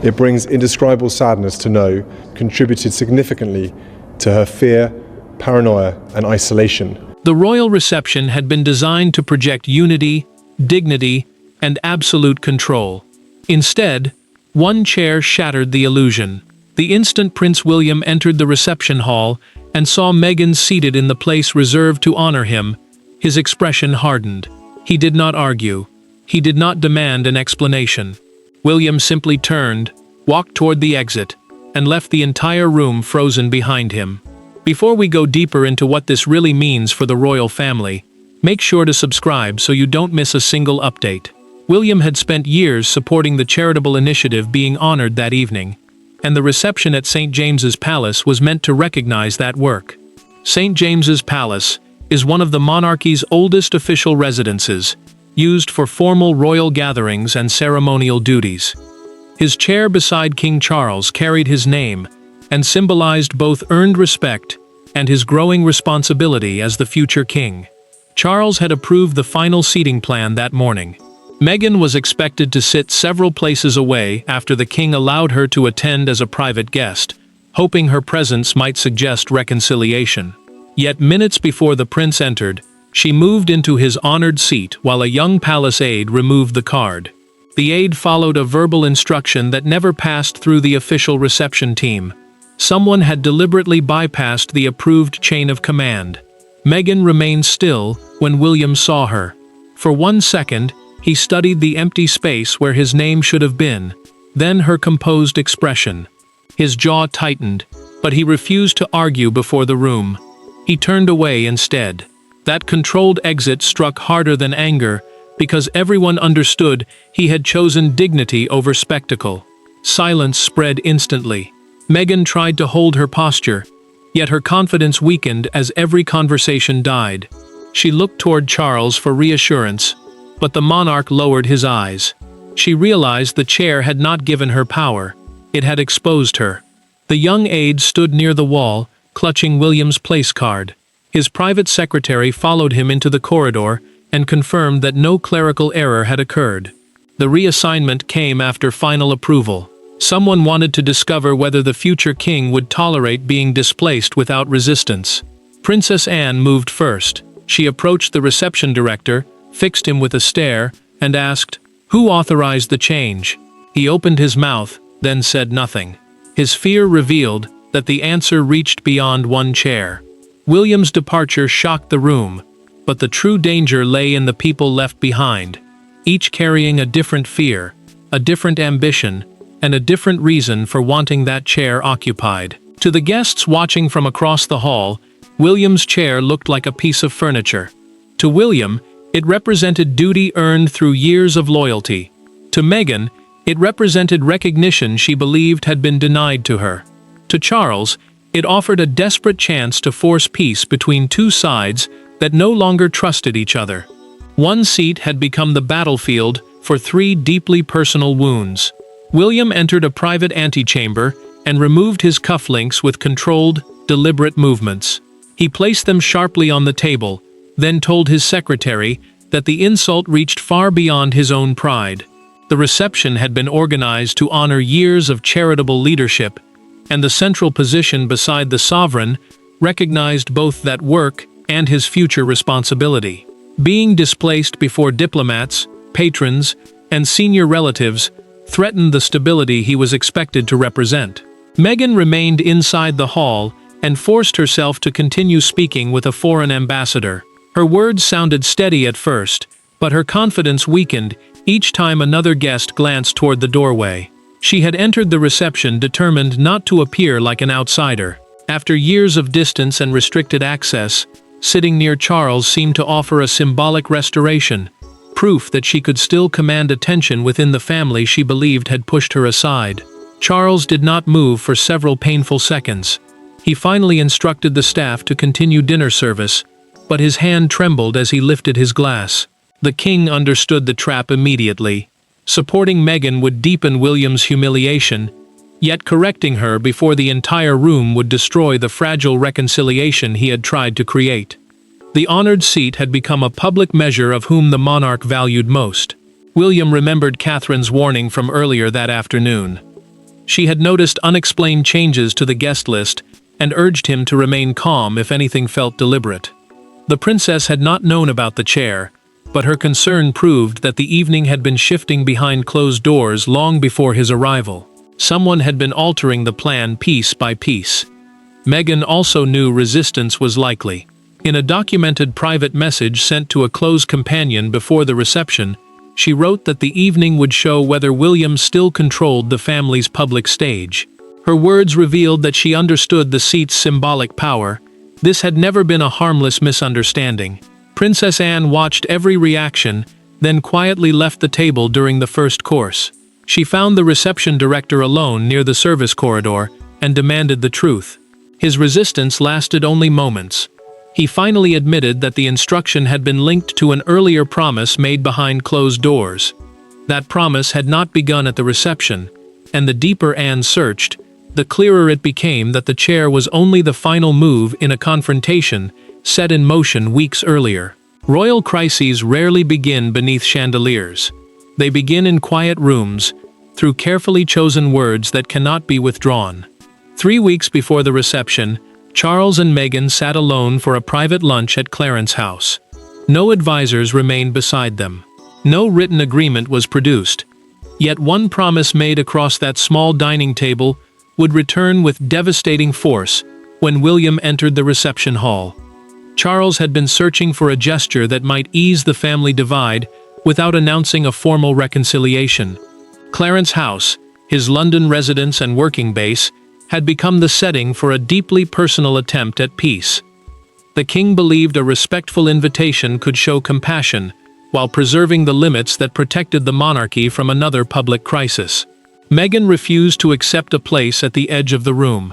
It brings indescribable sadness to know contributed significantly to her fear, paranoia, and isolation. The royal reception had been designed to project unity, dignity, and absolute control. Instead, one chair shattered the illusion. The instant Prince William entered the reception hall and saw Meghan seated in the place reserved to honor him, his expression hardened. He did not argue. He did not demand an explanation. William simply turned, walked toward the exit, and left the entire room frozen behind him. Before we go deeper into what this really means for the royal family, make sure to subscribe so you don't miss a single update. William had spent years supporting the charitable initiative being honored that evening, and the reception at St. James's Palace was meant to recognize that work. St. James's Palace is one of the monarchy's oldest official residences, used for formal royal gatherings and ceremonial duties. His chair beside King Charles carried his name and symbolized both earned respect and his growing responsibility as the future king. Charles had approved the final seating plan that morning. Meghan was expected to sit several places away after the king allowed her to attend as a private guest, hoping her presence might suggest reconciliation. Yet minutes before the prince entered, she moved into his honored seat while a young palace aide removed the card. The aide followed a verbal instruction that never passed through the official reception team. Someone had deliberately bypassed the approved chain of command. Meghan remained still when William saw her. For 1 second, he studied the empty space where his name should have been, then her composed expression. His jaw tightened, but he refused to argue before the room. He turned away instead. That controlled exit struck harder than anger, because everyone understood he had chosen dignity over spectacle. Silence spread instantly. Meghan tried to hold her posture, yet her confidence weakened as every conversation died. She looked toward Charles for reassurance, but the monarch lowered his eyes. She realized the chair had not given her power. It had exposed her. The young aide stood near the wall, clutching William's place card. His private secretary followed him into the corridor and confirmed that no clerical error had occurred. The reassignment came after final approval. Someone wanted to discover whether the future king would tolerate being displaced without resistance. Princess Anne moved first. She approached the reception director, fixed him with a stare, and asked, "Who authorized the change?" He opened his mouth, then said nothing. His fear revealed that the answer reached beyond one chair. William's departure shocked the room, but the true danger lay in the people left behind, each carrying a different fear, a different ambition, and a different reason for wanting that chair occupied. To the guests watching from across the hall, William's chair looked like a piece of furniture. To William, it represented duty earned through years of loyalty. To Meghan, it represented recognition she believed had been denied to her. To Charles, it offered a desperate chance to force peace between two sides that no longer trusted each other. One seat had become the battlefield for 3 deeply personal wounds. William entered a private antechamber and removed his cufflinks with controlled, deliberate movements. He placed them sharply on the table, then told his secretary that the insult reached far beyond his own pride. The reception had been organized to honor years of charitable leadership, and the central position beside the sovereign recognized both that work and his future responsibility. Being displaced before diplomats, patrons, and senior relatives threatened the stability he was expected to represent. Meghan remained inside the hall and forced herself to continue speaking with a foreign ambassador. Her words sounded steady at first, but her confidence weakened each time another guest glanced toward the doorway. She had entered the reception determined not to appear like an outsider. After years of distance and restricted access, sitting near Charles seemed to offer a symbolic restoration, proof that she could still command attention within the family she believed had pushed her aside. Charles did not move for several painful seconds. He finally instructed the staff to continue dinner service, but his hand trembled as he lifted his glass. The king understood the trap immediately. Supporting Meghan would deepen William's humiliation, yet correcting her before the entire room would destroy the fragile reconciliation he had tried to create. The honored seat had become a public measure of whom the monarch valued most. William remembered Catherine's warning from earlier that afternoon. She had noticed unexplained changes to the guest list and urged him to remain calm if anything felt deliberate. The princess had not known about the chair, but her concern proved that the evening had been shifting behind closed doors long before his arrival. Someone had been altering the plan piece by piece. Meghan also knew resistance was likely. In a documented private message sent to a close companion before the reception, she wrote that the evening would show whether William still controlled the family's public stage. Her words revealed that she understood the seat's symbolic power. This had never been a harmless misunderstanding. Princess Anne watched every reaction, then quietly left the table during the first course. She found the reception director alone near the service corridor and demanded the truth. His resistance lasted only moments. He finally admitted that the instruction had been linked to an earlier promise made behind closed doors. That promise had not begun at the reception, and the deeper Anne searched, the clearer it became that the chair was only the final move in a confrontation set in motion weeks earlier. Royal crises rarely begin beneath chandeliers. They begin in quiet rooms, through carefully chosen words that cannot be withdrawn. 3 weeks before the reception, Charles and Meghan sat alone for a private lunch at Clarence House. No advisors remained beside them. No written agreement was produced. Yet one promise made across that small dining table would return with devastating force when William entered the reception hall. Charles had been searching for a gesture that might ease the family divide without announcing a formal reconciliation. Clarence House, his London residence and working base, had become the setting for a deeply personal attempt at peace. The king believed a respectful invitation could show compassion, while preserving the limits that protected the monarchy from another public crisis. Meghan refused to accept a place at the edge of the room.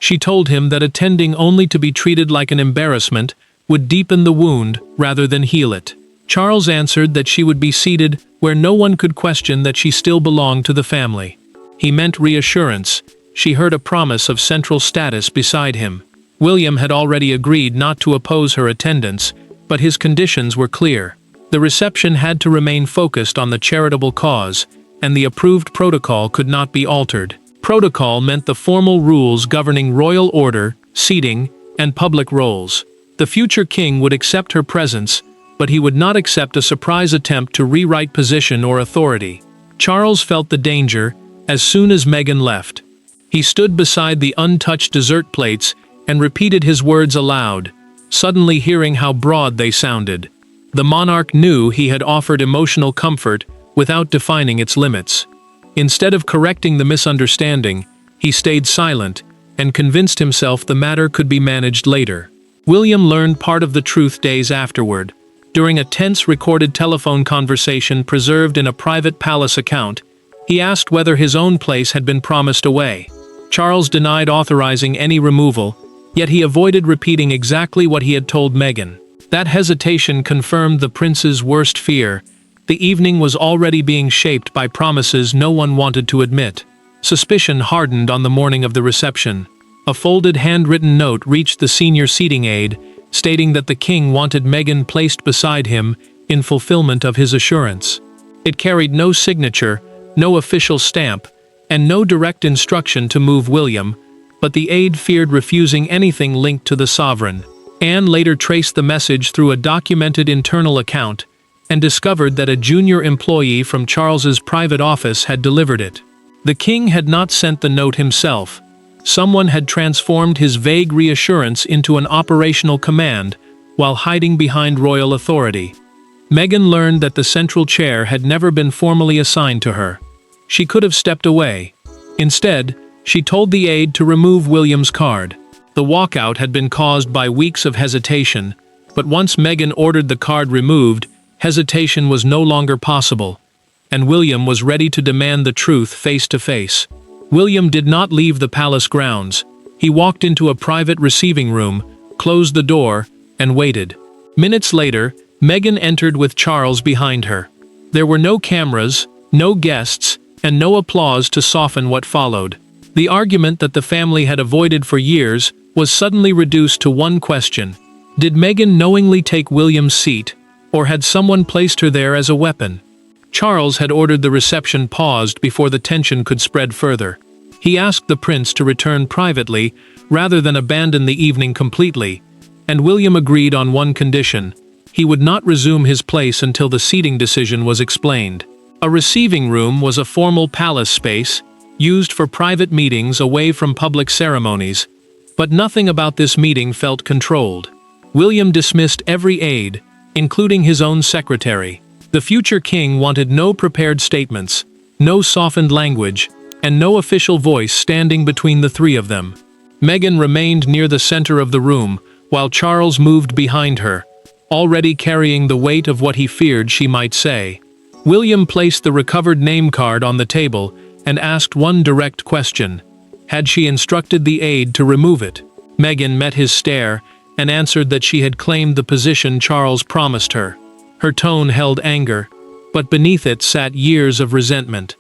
She told him that attending only to be treated like an embarrassment would deepen the wound rather than heal it. Charles answered that she would be seated where no one could question that she still belonged to the family. He meant reassurance. She heard a promise of central status beside him. William had already agreed not to oppose her attendance, but his conditions were clear. The reception had to remain focused on the charitable cause, and the approved protocol could not be altered. Protocol meant the formal rules governing royal order, seating, and public roles. The future king would accept her presence, but he would not accept a surprise attempt to rewrite position or authority. Charles felt the danger as soon as Meghan left. He stood beside the untouched dessert plates and repeated his words aloud, suddenly hearing how broad they sounded. The monarch knew he had offered emotional comfort without defining its limits. Instead of correcting the misunderstanding, he stayed silent and convinced himself the matter could be managed later. William learned part of the truth days afterward. During a tense recorded telephone conversation preserved in a private palace account, he asked whether his own place had been promised away. Charles denied authorizing any removal, yet he avoided repeating exactly what he had told Meghan. That hesitation confirmed the prince's worst fear. The evening was already being shaped by promises no one wanted to admit. Suspicion hardened on the morning of the reception. A folded handwritten note reached the senior seating aide, stating that the king wanted Meghan placed beside him in fulfillment of his assurance. It carried no signature, no official stamp, and no direct instruction to move William, but the aide feared refusing anything linked to the sovereign. Anne later traced the message through a documented internal account and discovered that a junior employee from Charles's private office had delivered it. The king had not sent the note himself. Someone had transformed his vague reassurance into an operational command while hiding behind royal authority. Meghan learned that the central chair had never been formally assigned to her. She could have stepped away. Instead, she told the aide to remove William's card. The walkout had been caused by weeks of hesitation, but once Meghan ordered the card removed, hesitation was no longer possible, and William was ready to demand the truth face to face. William did not leave the palace grounds. He walked into a private receiving room, closed the door, and waited. Minutes later, Meghan entered with Charles behind her. There were no cameras, no guests, and no applause to soften what followed. The argument that the family had avoided for years was suddenly reduced to one question. Did Meghan knowingly take William's seat, or had someone placed her there as a weapon? Charles had ordered the reception paused before the tension could spread further. He asked the prince to return privately rather than abandon the evening completely, and William agreed on one condition: he would not resume his place until the seating decision was explained. A receiving room was a formal palace space, used for private meetings away from public ceremonies, but nothing about this meeting felt controlled. William dismissed every aide, including his own secretary. The future king wanted no prepared statements, no softened language, and no official voice standing between the three of them. Meghan remained near the center of the room, while Charles moved behind her, already carrying the weight of what he feared she might say. William placed the recovered name card on the table and asked one direct question: had she instructed the aide to remove it? Meghan met his stare and answered that she had claimed the position Charles promised her. Her tone held anger, but beneath it sat years of resentment.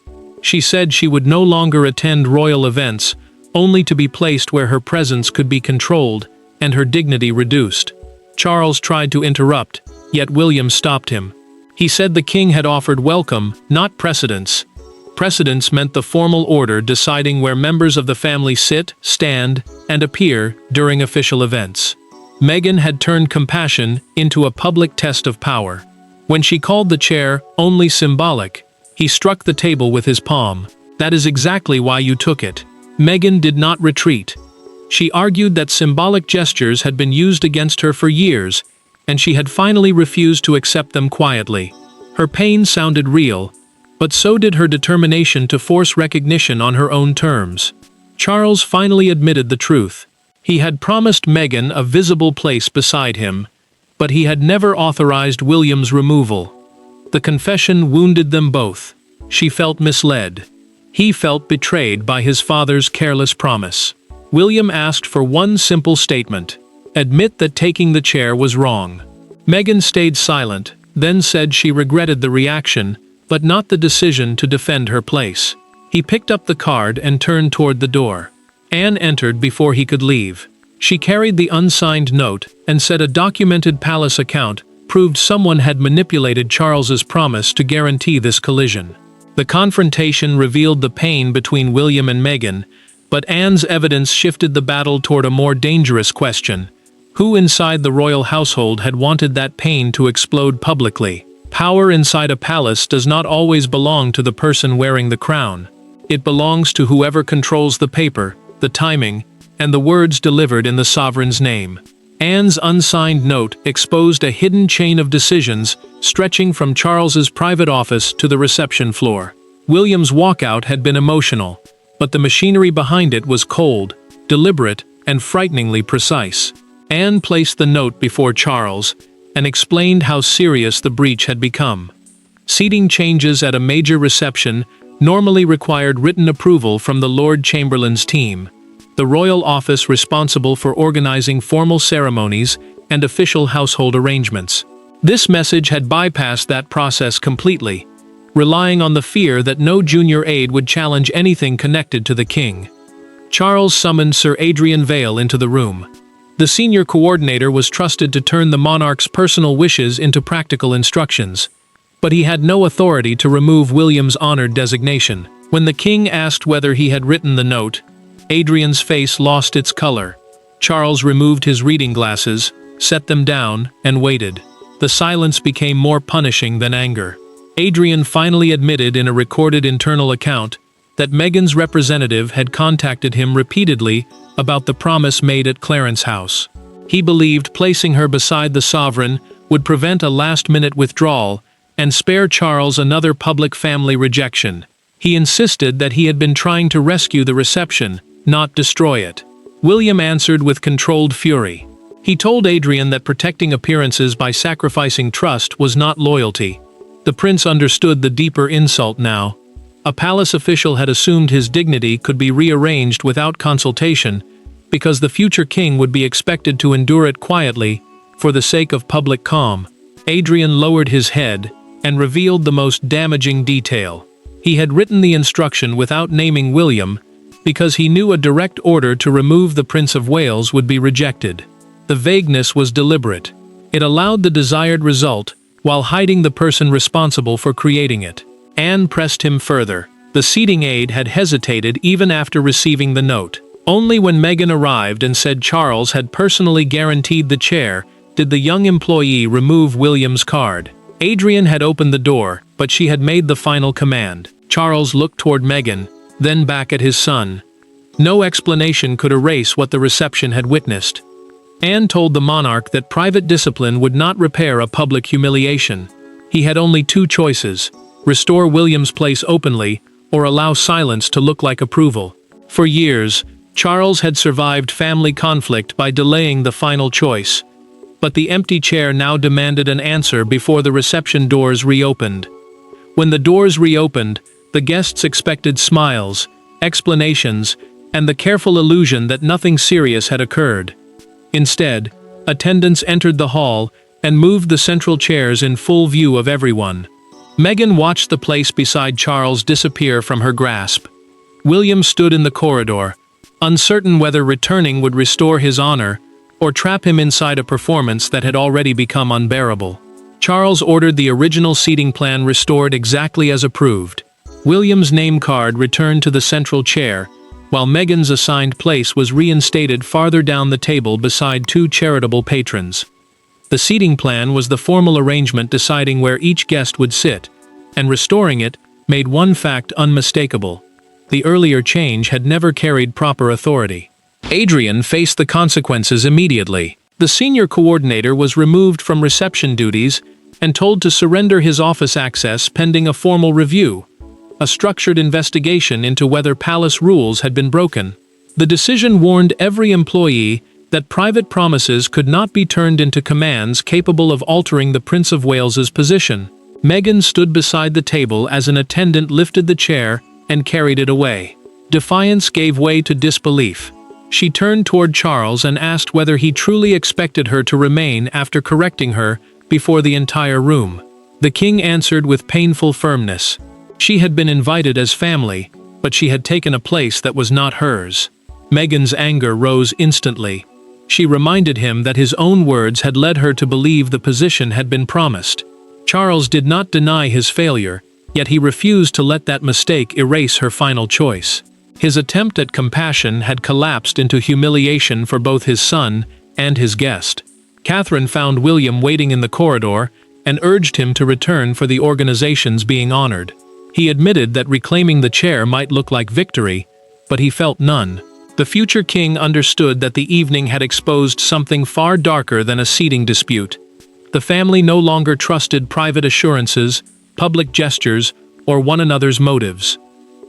She said she would no longer attend royal events, only to be placed where her presence could be controlled and her dignity reduced. Charles tried to interrupt, yet William stopped him. He said the king had offered welcome, not precedence. Precedence meant the formal order deciding where members of the family sit, stand, and appear during official events. Meghan had turned compassion into a public test of power. When she called the chair only symbolic, he struck the table with his palm. "That is exactly why you took it." Meghan did not retreat. She argued that symbolic gestures had been used against her for years, and she had finally refused to accept them quietly. Her pain sounded real, but so did her determination to force recognition on her own terms. Charles finally admitted the truth. He had promised Meghan a visible place beside him, but he had never authorized William's removal. The confession wounded them both. She felt misled. He felt betrayed by his father's careless promise. William asked for one simple statement: admit that taking the chair was wrong. Meghan stayed silent, then said she regretted the reaction, but not the decision to defend her place. He picked up the card and turned toward the door. Anne entered before he could leave. She carried the unsigned note and said a documented palace account proved someone had manipulated Charles's promise to guarantee this collision. The confrontation revealed the pain between William and Meghan, but Anne's evidence shifted the battle toward a more dangerous question: who inside the royal household had wanted that pain to explode publicly? Power inside a palace does not always belong to the person wearing the crown. It belongs to whoever controls the paper, the timing, and the words delivered in the sovereign's name. Anne's unsigned note exposed a hidden chain of decisions stretching from Charles's private office to the reception floor. William's walkout had been emotional, but the machinery behind it was cold, deliberate, and frighteningly precise. Anne placed the note before Charles and explained how serious the breach had become. Seating changes at a major reception normally required written approval from the Lord Chamberlain's team, the royal office responsible for organizing formal ceremonies and official household arrangements. This message had bypassed that process completely, relying on the fear that no junior aide would challenge anything connected to the king. Charles summoned Sir Adrian Vale into the room. The senior coordinator was trusted to turn the monarch's personal wishes into practical instructions, but he had no authority to remove William's honored designation. When the king asked whether he had written the note, Adrian's face lost its color. Charles removed his reading glasses, set them down, and waited. The silence became more punishing than anger. Adrian finally admitted in a recorded internal account that Meghan's representative had contacted him repeatedly about the promise made at Clarence House. He believed placing her beside the sovereign would prevent a last-minute withdrawal and spare Charles another public family rejection. He insisted that he had been trying to rescue the reception, not destroy it. William answered with controlled fury. He told Adrian that protecting appearances by sacrificing trust was not loyalty. The prince understood the deeper insult now. A palace official had assumed his dignity could be rearranged without consultation because the future king would be expected to endure it quietly for the sake of public calm. Adrian lowered his head and revealed the most damaging detail. He had written the instruction without naming William because he knew a direct order to remove the Prince of Wales would be rejected. The vagueness was deliberate. It allowed the desired result while hiding the person responsible for creating it. Anne pressed him further. The seating aide had hesitated even after receiving the note. Only when Meghan arrived and said Charles had personally guaranteed the chair did the young employee remove William's card. Adrian had opened the door, but she had made the final command. Charles looked toward Meghan, then back at his son. No explanation could erase what the reception had witnessed. Anne told the monarch that private discipline would not repair a public humiliation. He had only two choices: restore William's place openly, or allow silence to look like approval. For years, Charles had survived family conflict by delaying the final choice. But the empty chair now demanded an answer before the reception doors reopened. When the doors reopened, the guests expected smiles, explanations, and the careful illusion that nothing serious had occurred. Instead, attendants entered the hall and moved the central chairs in full view of everyone. Meghan watched the place beside Charles disappear from her grasp. William stood in the corridor, uncertain whether returning would restore his honor or trap him inside a performance that had already become unbearable. Charles ordered the original seating plan restored exactly as approved. William's name card returned to the central chair, while Meghan's assigned place was reinstated farther down the table beside two charitable patrons. The seating plan was the formal arrangement deciding where each guest would sit, and restoring it made one fact unmistakable: the earlier change had never carried proper authority. Adrian faced the consequences immediately. The senior coordinator was removed from reception duties and told to surrender his office access pending a formal review, a structured investigation into whether palace rules had been broken. The decision warned every employee that private promises could not be turned into commands capable of altering the Prince of Wales's position. Meghan stood beside the table as an attendant lifted the chair and carried it away. Defiance gave way to disbelief. She turned toward Charles and asked whether he truly expected her to remain after correcting her before the entire room. The king answered with painful firmness. She had been invited as family, but she had taken a place that was not hers. Meghan's anger rose instantly. She reminded him that his own words had led her to believe the position had been promised. Charles did not deny his failure, yet he refused to let that mistake erase her final choice. His attempt at compassion had collapsed into humiliation for both his son and his guest. Catherine found William waiting in the corridor and urged him to return for the organization's being honored. He admitted that reclaiming the chair might look like victory, but he felt none. The future king understood that the evening had exposed something far darker than a seating dispute. The family no longer trusted private assurances, public gestures, or one another's motives.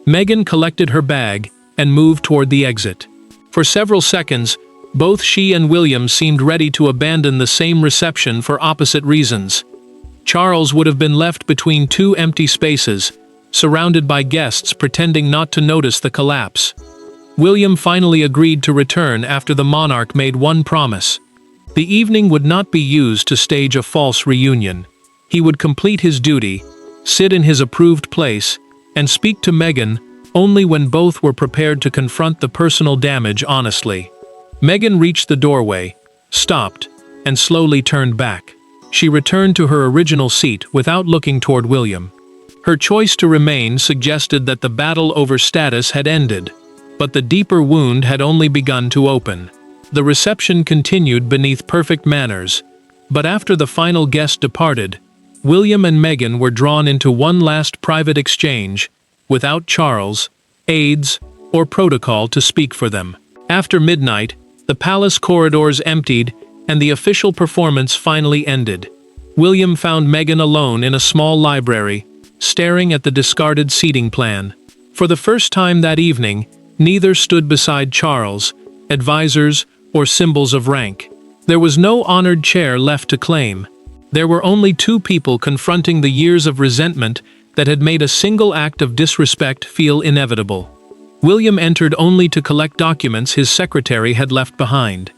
Meghan collected her bag and moved toward the exit. For several seconds, both she and William seemed ready to abandon the same reception for opposite reasons. Charles would have been left between two empty spaces, surrounded by guests pretending not to notice the collapse. William finally agreed to return after the monarch made one promise. The evening would not be used to stage a false reunion. He would complete his duty, sit in his approved place, and speak to Meghan only when both were prepared to confront the personal damage honestly. Meghan reached the doorway, stopped, and slowly turned back. She returned to her original seat without looking toward William. Her choice to remain suggested that the battle over status had ended, but the deeper wound had only begun to open. The reception continued beneath perfect manners, but after the final guest departed, William and Meghan were drawn into one last private exchange, without Charles, aides, or protocol to speak for them. After midnight, the palace corridors emptied, and the official performance finally ended. William found Meghan alone in a small library, staring at the discarded seating plan. For the first time that evening, neither stood beside Charles, advisors, or symbols of rank. There was no honored chair left to claim. There were only two people confronting the years of resentment that had made a single act of disrespect feel inevitable. William entered only to collect documents his secretary had left behind.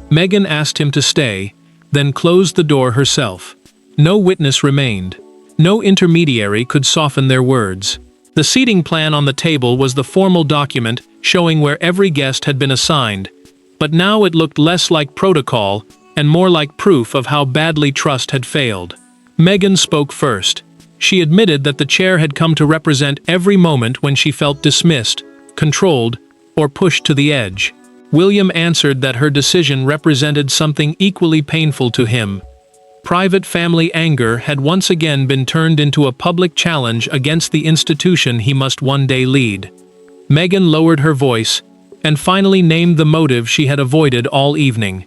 Meghan asked him to stay, then closed the door herself. No witness remained. No intermediary could soften their words. The seating plan on the table was the formal document showing where every guest had been assigned, but now it looked less like protocol and more like proof of how badly trust had failed. Meghan spoke first. She admitted that the chair had come to represent every moment when she felt dismissed, controlled, or pushed to the edge. William answered that her decision represented something equally painful to him. Private family anger had once again been turned into a public challenge against the institution he must one day lead. Meghan lowered her voice, and finally named the motive she had avoided all evening.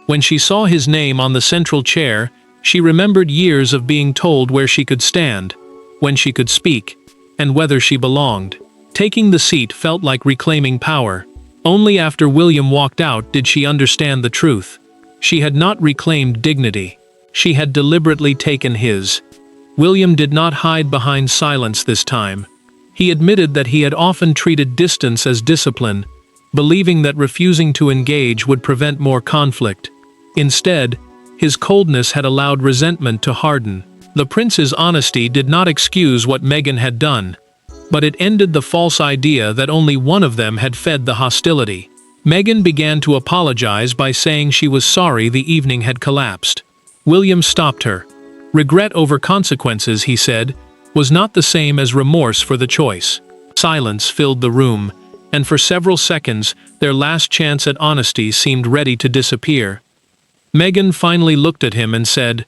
When she saw his name on the central chair, she remembered years of being told where she could stand, when she could speak, and whether she belonged. Taking the seat felt like reclaiming power. Only after William walked out did she understand the truth. She had not reclaimed dignity. She had deliberately taken his. William did not hide behind silence this time. He admitted that he had often treated distance as discipline, believing that refusing to engage would prevent more conflict. Instead, his coldness had allowed resentment to harden. The prince's honesty did not excuse what Meghan had done, but it ended the false idea that only one of them had fed the hostility. Meghan began to apologize by saying she was sorry the evening had collapsed. William stopped her. Regret over consequences, he said, was not the same as remorse for the choice. Silence filled the room, and for several seconds, their last chance at honesty seemed ready to disappear. Meghan finally looked at him and said,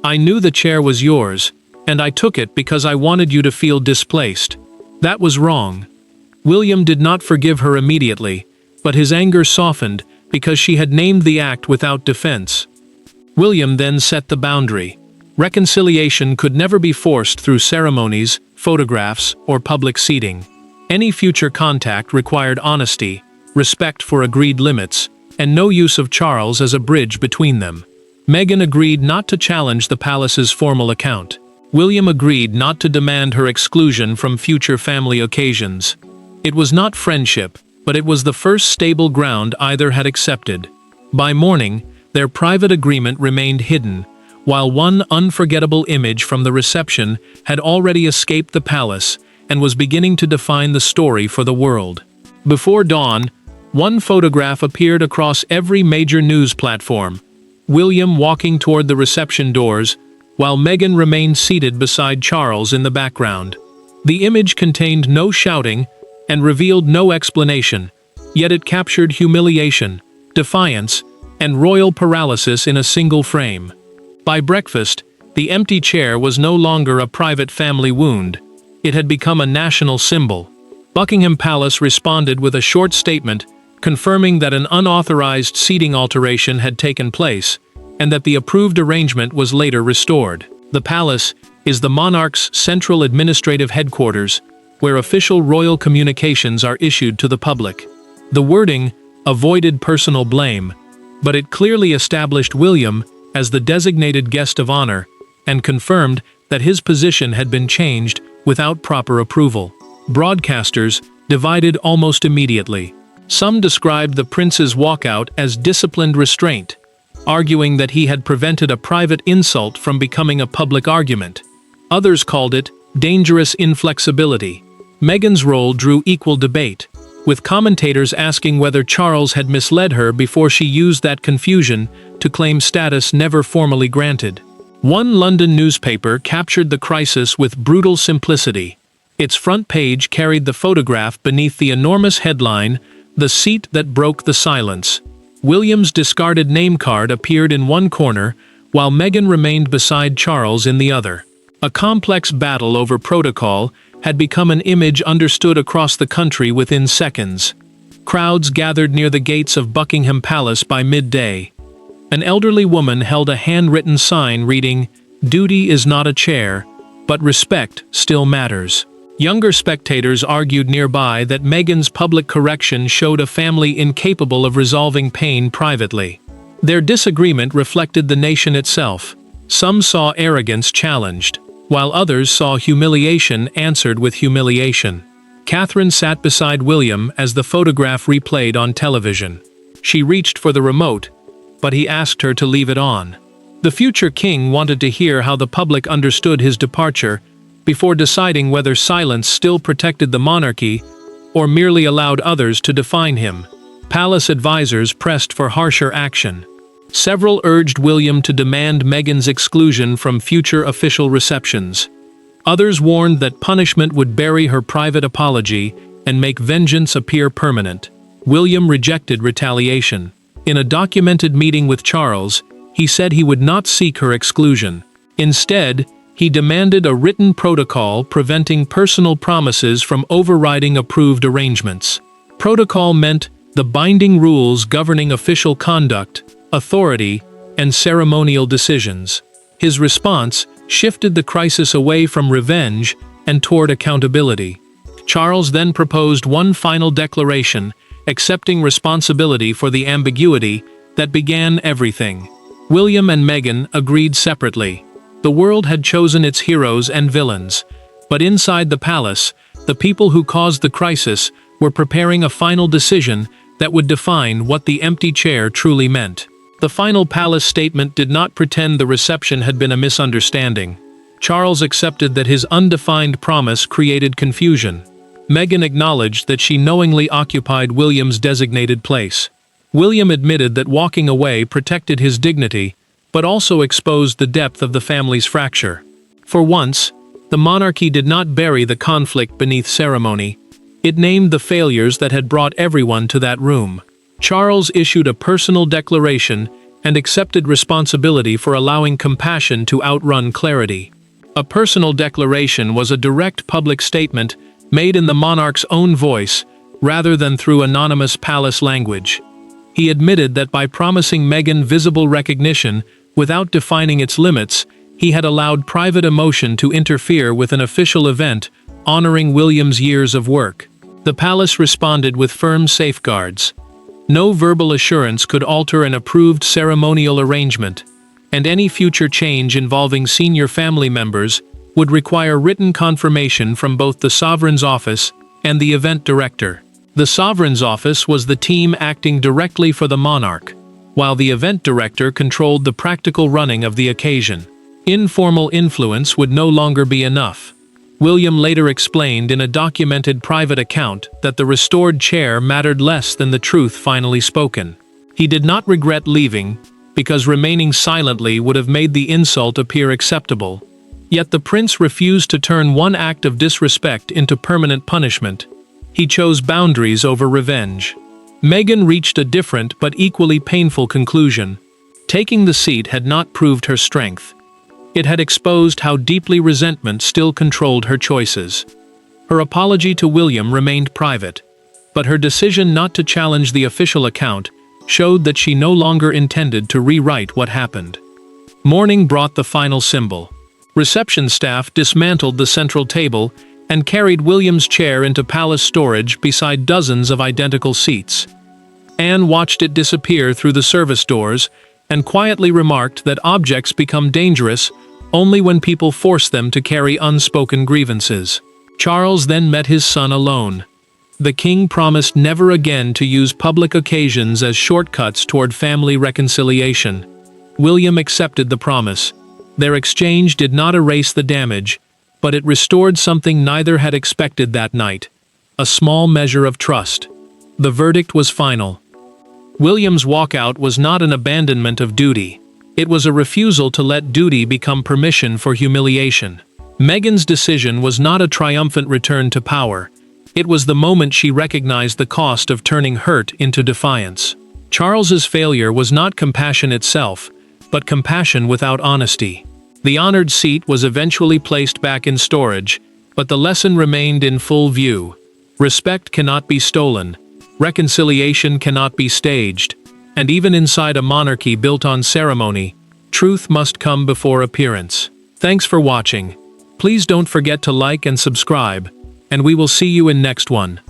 "I knew the chair was yours, and I took it because I wanted you to feel displaced. That was wrong." William did not forgive her immediately, but his anger softened because she had named the act without defense. William then set the boundary. Reconciliation could never be forced through ceremonies, photographs, or public seating. Any future contact required honesty, respect for agreed limits, and no use of Charles as a bridge between them. Meghan agreed not to challenge the palace's formal account. William agreed not to demand her exclusion from future family occasions. It was not friendship, but it was the first stable ground either had accepted. By morning, their private agreement remained hidden, while one unforgettable image from the reception had already escaped the palace and was beginning to define the story for the world. Before dawn, one photograph appeared across every major news platform. William walking toward the reception doors, while Meghan remained seated beside Charles in the background. The image contained no shouting and revealed no explanation, yet it captured humiliation, defiance, and royal paralysis in a single frame. By breakfast, the empty chair was no longer a private family wound. It had become a national symbol. Buckingham Palace responded with a short statement confirming that an unauthorized seating alteration had taken place, and that the approved arrangement was later restored. The palace is the monarch's central administrative headquarters, where official royal communications are issued to the public. The wording avoided personal blame, but it clearly established William as the designated guest of honor, and confirmed that his position had been changed without proper approval. Broadcasters divided almost immediately. Some described the prince's walkout as disciplined restraint, arguing that he had prevented a private insult from becoming a public argument. Others called it dangerous inflexibility. Meghan's role drew equal debate, with commentators asking whether Charles had misled her before she used that confusion to claim status never formally granted. One London newspaper captured the crisis with brutal simplicity. Its front page carried the photograph beneath the enormous headline, "The Seat That Broke the Silence." William's discarded name card appeared in one corner, while Meghan remained beside Charles in the other. A complex battle over protocol had become an image understood across the country within seconds. Crowds gathered near the gates of Buckingham Palace by midday. An elderly woman held a handwritten sign reading, "Duty is not a chair, but respect still matters." Younger spectators argued nearby that Meghan's public correction showed a family incapable of resolving pain privately. Their disagreement reflected the nation itself. Some saw arrogance challenged, while others saw humiliation answered with humiliation. Catherine sat beside William as the photograph replayed on television. She reached for the remote, but he asked her to leave it on. The future king wanted to hear how the public understood his departure before deciding whether silence still protected the monarchy or merely allowed others to define him. Palace advisors pressed for harsher action. Several urged William to demand Meghan's exclusion from future official receptions. Others warned that punishment would bury her private apology and make vengeance appear permanent. William rejected retaliation. In a documented meeting with Charles, he said he would not seek her exclusion. Instead, he demanded a written protocol preventing personal promises from overriding approved arrangements. Protocol meant the binding rules governing official conduct, authority, and ceremonial decisions. His response shifted the crisis away from revenge and toward accountability. Charles then proposed one final declaration, accepting responsibility for the ambiguity that began everything. William and Meghan agreed separately. The world had chosen its heroes and villains, but inside the palace, the people who caused the crisis were preparing a final decision that would define what the empty chair truly meant. The final palace statement did not pretend the reception had been a misunderstanding. Charles accepted that his undefined promise created confusion. Meghan acknowledged that she knowingly occupied William's designated place. William admitted that walking away protected his dignity, but also exposed the depth of the family's fracture. For once, the monarchy did not bury the conflict beneath ceremony. It named the failures that had brought everyone to that room. Charles issued a personal declaration and accepted responsibility for allowing compassion to outrun clarity. A personal declaration was a direct public statement made in the monarch's own voice, rather than through anonymous palace language. He admitted that by promising Meghan visible recognition without defining its limits, he had allowed private emotion to interfere with an official event honoring William's years of work. The palace responded with firm safeguards. No verbal assurance could alter an approved ceremonial arrangement, and any future change involving senior family members would require written confirmation from both the sovereign's office and the event director. The sovereign's office was the team acting directly for the monarch, while the event director controlled the practical running of the occasion. Informal influence would no longer be enough. William later explained in a documented private account that the restored chair mattered less than the truth finally spoken. He did not regret leaving, because remaining silently would have made the insult appear acceptable. Yet the prince refused to turn one act of disrespect into permanent punishment. He chose boundaries over revenge. Meghan reached a different but equally painful conclusion. Taking the seat had not proved her strength. It had exposed how deeply resentment still controlled her choices. Her apology to William remained private, but her decision not to challenge the official account showed that she no longer intended to rewrite what happened. Morning brought the final symbol. Reception staff dismantled the central table and carried William's chair into palace storage beside dozens of identical seats. Anne watched it disappear through the service doors and quietly remarked that objects become dangerous only when people force them to carry unspoken grievances. Charles then met his son alone. The king promised never again to use public occasions as shortcuts toward family reconciliation. William accepted the promise. Their exchange did not erase the damage, but it restored something neither had expected that night: a small measure of trust. The verdict was final. William's walkout was not an abandonment of duty. It was a refusal to let duty become permission for humiliation. Meghan's decision was not a triumphant return to power. It was the moment she recognized the cost of turning hurt into defiance. Charles's failure was not compassion itself, but compassion without honesty. The honored seat was eventually placed back in storage, but the lesson remained in full view. Respect cannot be stolen. Reconciliation cannot be staged. And even inside a monarchy built on ceremony, truth must come before appearance. Thanks for watching. Please don't forget to like and subscribe, and we will see you in next one.